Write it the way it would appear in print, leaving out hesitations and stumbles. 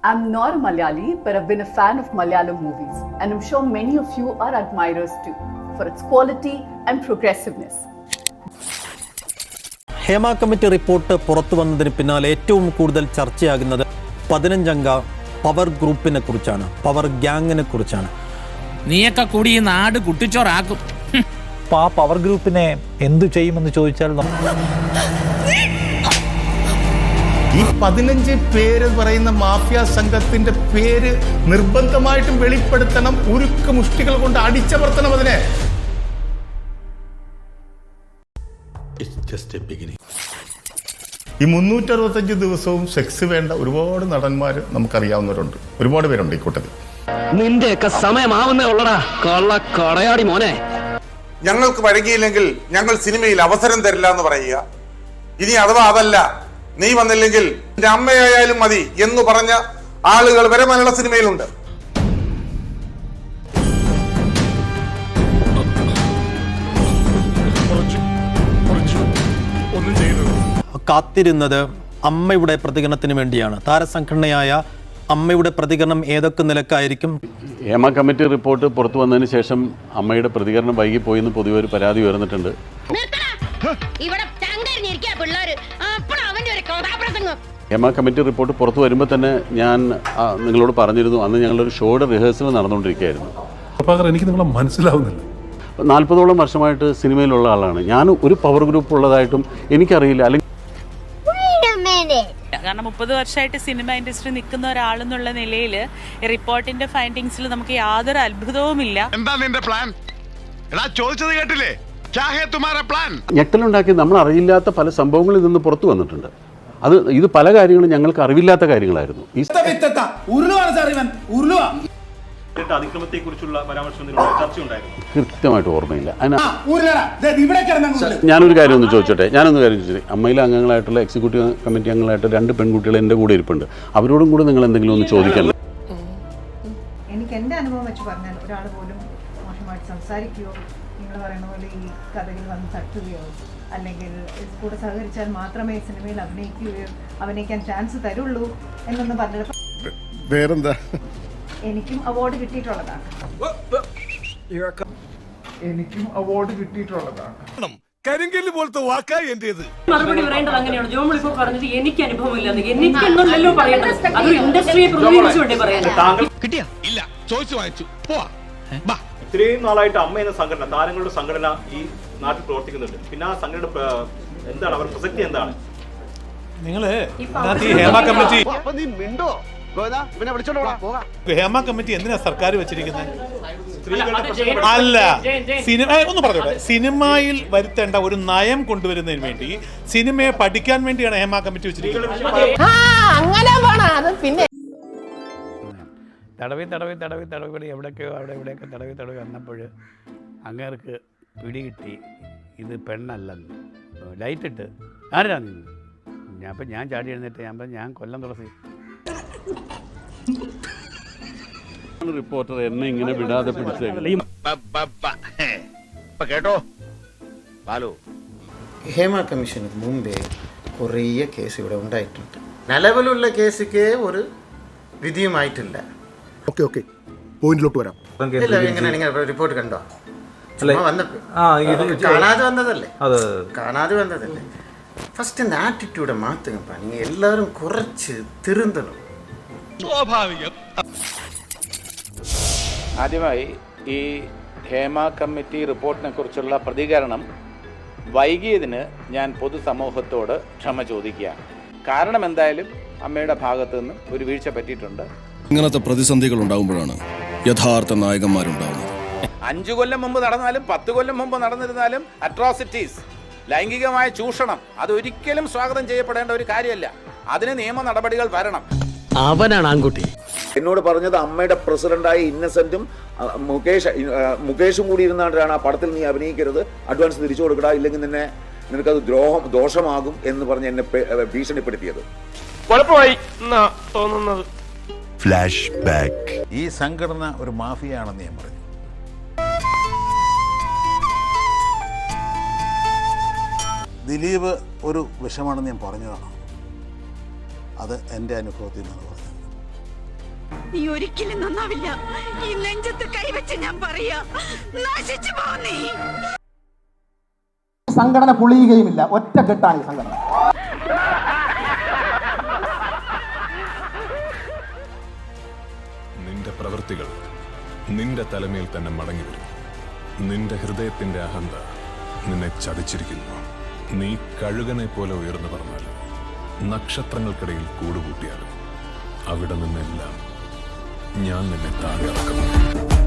I'm not a Malayali, but I've been a fan of Malayalam movies, and I'm sure many of you are admirers too, for its quality and progressiveness. Hema committee report പുറത്തു വന്നതിന് പിന്നാലെ ഏറ്റവും കൂടുതൽ ചർച്ചയാകുന്നത് 15-അംഗ power ഗ്രൂപ്പിനെ കുറിച്ചാണ്, power ഗ്യാങ്ങിനെ കുറിച്ചാണ്. നീയൊക്കെ കൂടി ഈ നാട് കുട്ടിച്ചോറാക്കും. ആ പവർ ഗ്രൂപ്പിനെ എന്തു ചെയ്യുമെന്ന് ചോദിച്ചാൽ ഈ 15 പേര് പറയുന്ന മാഫിയ സംഘത്തിന്റെ പേര് നിർബന്ധമായിട്ടും വെളിപ്പെടുത്തണം. ഉരുക്ക് മുഷ്ടികൾ കൊണ്ട് അടിച്ചമർത്തണം അതിനെ. ഈ 365 ദിവസവും സെക്സ് വേണ്ട ഒരുപാട് നടന്മാർ നമുക്കറിയാവുന്നവരുണ്ട്, ഒരുപാട് പേരുണ്ട് ഈ കൂട്ടത്തിൽ. നിന്റെയൊക്കെ സമയമാവുന്നേ ഉള്ളടാ കള്ള കടയാടി മോനെ. ഞങ്ങൾക്ക് വഴങ്ങിയില്ലെങ്കിൽ ഞങ്ങൾ സിനിമയിൽ അവസരം തരില്ല എന്ന് പറയുക. ഇനി അഥവാ അതല്ല, നീ വന്നില്ലെങ്കിൽ എന്റെ അമ്മയായാലും മതി എന്ന് പറഞ്ഞ ആളുകൾ വരെ മലയാള സിനിമയിലുണ്ട്. കാത്തിരുന്നത് അമ്മയുടെ പ്രതികരണത്തിന് വേണ്ടിയാണ്. താരസംഘടനയായ അമ്മയുടെ പ്രതികരണം ഏതൊക്കെ നിലക്കായിരിക്കും? ഹേമ കമ്മിറ്റി റിപ്പോർട്ട് പുറത്തു വന്നതിന് ശേഷം അമ്മയുടെ പ്രതികരണം വൈകിപ്പോയെന്ന് പൊതുവെ ഒരു പരാതി ഉയർന്നിട്ടുണ്ട്. ഹേമ കമ്മിറ്റി റിപ്പോർട്ട് പുറത്തു വരുമ്പോൾ തന്നെ ഞാൻ നിങ്ങളോട് പറഞ്ഞിരുന്നു, അന്ന് ഞങ്ങളൊരു ഷോയുടെ റിഹേഴ്സൽ നടന്നുകൊണ്ടിരിക്കുകയായിരുന്നു. എനിക്ക് നിങ്ങളെ മനസ്സിലാവുന്നില്ല. 40ഓളം വർഷമായിട്ട് സിനിമയിലുള്ള ആളാണ് ഞാൻ. ഒരു പവർ ഗ്രൂപ്പ് ഉള്ളതായിട്ടും എനിക്കറിയില്ല. അല്ലെങ്കിൽ കാരണം 30 വർഷമായിട്ട് സിനിമ ഇൻഡസ്ട്രി നിൽക്കുന്ന ഒരാളെന്നുള്ള നിലയിൽ റിപ്പോർട്ടിന്റെ ഫൈൻഡിങ്സിൽ നമുക്ക് യാതൊരു അത്ഭുതവുമില്ല. എന്താ നിന്റെ പ്ലാൻ? ചോദിച്ചത് കേട്ടില്ലേ? ഞെട്ടലുണ്ടാക്കി നമ്മൾ അറിയില്ലാത്ത പല സംഭവങ്ങളിൽ നിന്ന് പുറത്തു വന്നിട്ടുണ്ട്. ഇത് പല കാര്യങ്ങളും ഞങ്ങൾക്ക് അറിവില്ലാത്ത കാര്യങ്ങളായിരുന്നു. കൃത്യമായിട്ട് ഓർമ്മയില്ല. ഞാനൊരു കാര്യം ഒന്ന് ചോദിച്ചോട്ടെ. അമ്മയിലെ അംഗങ്ങളായിട്ടുള്ള എക്സിക്യൂട്ടീവ് കമ്മിറ്റി അംഗങ്ങളായിട്ട് 2 പെൺകുട്ടികൾ എൻ്റെ കൂടെ ഇരിപ്പുണ്ട്. അവരോടും കൂടെ നിങ്ങൾ എന്തെങ്കിലും ഒന്ന് ചോദിക്കണ്ടേ? എനിക്ക് എൻ്റെ അനുഭവം വെച്ച് പറഞ്ഞാൽ ഒരാൾ പോലും മോശമായിട്ട് സംസാരിക്കുകയോ നിങ്ങൾ പറയുന്ന പോലെ ഈ കഥയിൽ വന്ന് തട്ടുകയോ അല്ലെങ്കിൽ കൂടെ സഹകരിച്ചാൽ മാത്രമേ സിനിമയിൽ അഭിനയിക്കാൻ ചാൻസ് തരുള്ളൂ എന്നൊന്നും പറഞ്ഞപ്പോൾ വേറെന്താ, എനിക്കും അവാർഡ് കിട്ടിയിട്ടുള്ളതാണ്. കരിങ്കല്ല് പോലത്തെ വാക്കാ എന്റേത്. മറുപടി പറയേണ്ടത് അങ്ങനെയാണ്. ജോമോൾ ഇപ്പോൾ പറഞ്ഞത് എനിക്ക് അനുഭവമില്ലെന്ന്. എനിക്കെന്നല്ലോ പറയേണ്ടത്, അതൊരു ഇൻഡസ്ട്രിയെ പ്രതിനിധീകരിച്ചുകൊണ്ടേ പറയാനുള്ളത്. കിട്ടിയാ ഇല്ല, ചോദിച്ചു വാങ്ങിച്ചു പോവാ. ഇത്രയും നാളായിട്ട് അമ്മ എന്ന സംഘടന, താരങ്ങളുടെ സംഘടന ഈ നാട്ടിൽ പ്രവർത്തിക്കുന്നുണ്ട്. പിന്നെ ആ സംഘടന എന്താണ്, അവരുടെ പ്രസക്തി എന്താണ്? നിങ്ങള് ഹേമ കമ്മിറ്റി ഹേമ കമ്മിറ്റി എന്തിനാ സർക്കാർ വെച്ചിരിക്കുന്നത്? അല്ല, സിനിമ ഒന്ന് പറഞ്ഞോട്ടെ. സിനിമയിൽ വരുത്തേണ്ട ഒരു നയം കൊണ്ടുവരുന്നതിന് വേണ്ടി, സിനിമയെ പഠിക്കാൻ വേണ്ടിയാണ് ഹേമ കമ്മിറ്റി വെച്ചിരിക്കുന്നത്. തടവി എവിടെയൊക്കെയോ അവിടെ ഇവിടെയൊക്കെ തടവി വന്നപ്പോൾ അങ്ങേർക്ക് പിടികിട്ടി ഇത് പെണ്ണല്ലെന്ന്. ലൈറ്റിട്ട് ആരാ നിന്ന് ഞാൻ ചാടി എഴുന്നേറ്റ് ഞാൻ കൊല്ലം തുളസി. റിപ്പോർട്ടർ എന്നെ ഇങ്ങനെ വിടാതെ കേട്ടോ. ഹേമ കമ്മീഷന് മുമ്പേ കുറേ കേസ് ഇവിടെ ഉണ്ടായിട്ടുണ്ട്. നിലവിലുള്ള കേസിക്ക് ഒരു വിധിയുമായിട്ടില്ല. പോയിന്റിലോട്ട് വരാം. റിപ്പോർട്ട് കണ്ടോ? കാണാതെ വന്നതല്ലേ. ഫസ്റ്റ് ആറ്റിറ്റ്യൂഡ് മാറ്റുക പണി. എല്ലാവരും കുറച്ച് തിരുന്തണം. സ്വാഭാവികം. ആദ്യമായി ഈ ഹേമ കമ്മിറ്റി റിപ്പോർട്ടിനെ കുറിച്ചുള്ള പ്രതികരണം വൈകിയതിന് ഞാൻ പൊതുസമൂഹത്തോട് ക്ഷമ ചോദിക്കുകയാണ്. കാരണം എന്തായാലും അമ്മയുടെ ഭാഗത്തു നിന്നും ഒരു വീഴ്ച പറ്റിയിട്ടുണ്ട്. ഇങ്ങനത്തെ പ്രതിസന്ധികൾ ഉണ്ടാകുമ്പോഴാണ് യഥാർത്ഥ നായകന്മാരുണ്ടാവുന്നത്. 5 കൊല്ലം മുമ്പ് നടന്നാലും 10 കൊല്ലം മുമ്പ് നടന്നിരുന്നാലും അട്രോസിറ്റീസ്, ലൈംഗികമായ ചൂഷണം അതൊരിക്കലും സ്വാഗതം ചെയ്യപ്പെടേണ്ട ഒരു കാര്യമല്ല. അതിന് നിയമ നടപടികൾ വരണം. അവനാണ് ആൺകുട്ടി. എന്നോട് പറഞ്ഞത് അമ്മയുടെ പ്രസിഡന്റായ ഇന്നസെന്റും മുകേഷും കൂടി ഇരുന്നാണ്ടാണ് ആ പടത്തിൽ നീ അഭിനയിക്കരുത്, അഡ്വാൻസ് തിരിച്ചു കൊടുക്കടാ, ഇല്ലെങ്കിൽ നിനക്കത് ദോഷമാകും എന്ന് പറഞ്ഞ് എന്നെ ഭീഷണിപ്പെടുത്തിയത്. കുഴപ്പമായി തോന്നുന്നത്. Flash back. ഈ സംഘടന ഒരു മാഫിയാണെന്ന് ഞാൻ പറഞ്ഞു. ദിലീപ് ഒരു വിഷമാണെന്ന് ഞാൻ പറഞ്ഞതാണ്. അത് എൻ്റെ അനുഭവത്തിൽ നിന്നാണ് പറഞ്ഞത്. നീ ഒരിക്കലും നന്നാവില്ല. ഈ നെഞ്ചത്ത് കൈവച്ച് ഞാൻ പറയാ, നശിച്ചു പോ നീ. സംഘടന പൊളിയുകയുമില്ല. ഒറ്റക്കെട്ടാണ് ഈ സംഘടന. നിന്റെ പ്രവൃത്തികൾ നിന്റെ തലമേൽ തന്നെ മടങ്ങി വരും. നിന്റെ ഹൃദയത്തിന്റെ അഹന്ത നിന്നെ ചതിച്ചിരിക്കുന്നു. നീ കഴുകനെ പോലെ ഉയർന്നു പറഞ്ഞാലും നക്ഷത്രങ്ങൾക്കിടയിൽ കൂടുകൂട്ടിയാലും അവിടെ നിന്നെല്ലാം ഞാൻ നിന്നെ താഴെ ഇറക്കും.